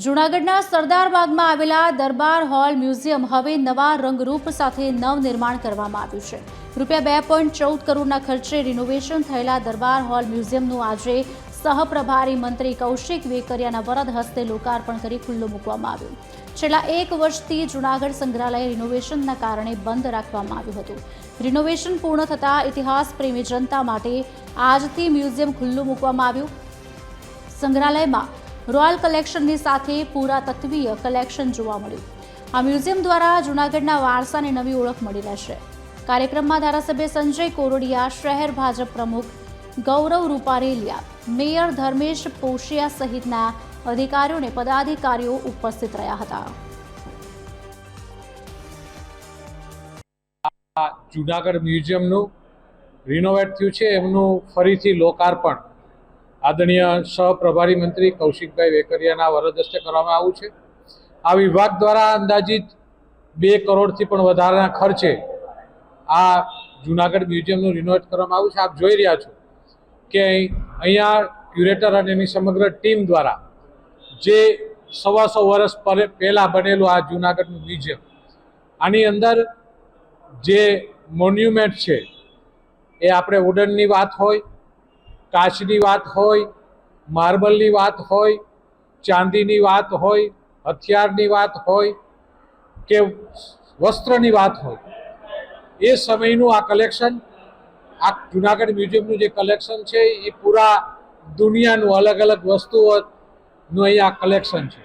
જૂનાગઢના સરદાર બાગમાં આવેલા દરબાર hall museum હવે નવા રંગરૂપ સાથે નવનિર્માણ કરવામાં આવ્યું છે. ₹2.14 કરોડના ખર્ચે રિનોવેશન થયેલા દરબાર હોલ મ્યુઝિયમનું આજે સહપ્રભારી મંત્રી કૌશિક વેકરિયાના વરદ હસ્તે લોકાર્પણ કરી ખુલ્લું મૂકવામાં આવ્યું. છેલ્લા 1 વર્ષથી જૂનાગઢ સંગ્રહાલય રિનોવેશનના કારણે બંધ રાખવામાં આવ્યું હતું. રિનોવેશન પૂર્ણ થતાં ઇતિહાસ પ્રેમી જનતા માટે આજથી મ્યુઝિયમ ખુલ્લું મૂકવામાં આવ્યું. સંગ્રહાલયમાં રોયલ કલેક્શનની સાથે પુરાતત્વીય કલેક્શન જોવા મળ્યું. આ મ્યુઝિયમ દ્વારા જૂનાગઢના વારસાને નવી ઓળખ મળી રહેશે. કાર્યક્રમમાં ધારાસભ્ય સંજય કોરડિયા, શહેર ભાજપ પ્રમુખ ગૌરવ રૂપારેલિયા, મેયર ધર્મેશ પોશિયા સહિતના અધિકારીઓ અને પદાધિકારીઓ ઉપસ્થિત રહ્યા હતા. જૂનાગઢ મ્યુઝિયમનું રિનોવેટ થયું છે, એમનું ફરીથી લોકાર્પણ આદરણીય સહપ્રભારી મંત્રી કૌશિકભાઈ વેકરિયાના વરદ હસ્તે કરવામાં આવ્યું છે. આ વિભાગ દ્વારા અંદાજિત 2 કરોડથી પણ વધારાના ખર્ચે આ જૂનાગઢ મ્યુઝિયમનું રિનોવેટ કરવામાં આવ્યું છે. આપ જોઈ રહ્યા છો કે અહીંયા ક્યુરેટર અને એની સમગ્ર ટીમ દ્વારા જે 125 વર્ષ પહેલાં બનેલું આ જૂનાગઢનું મ્યુઝિયમ, આની અંદર જે મોન્યુમેન્ટ છે એ આપણે વુડનની વાત હોય, કાચની વાત હોય, માર્બલની વાત હોય, ચાંદીની વાત હોય, હથિયારની વાત હોય કે વસ્ત્રની વાત હોય, એ સમયનું આ કલેક્શન, આ જૂનાગઢ મ્યુઝિયમનું જે કલેક્શન છે એ પૂરા દુનિયાનું અલગ અલગ વસ્તુઓનું અહીંયા કલેક્શન છે.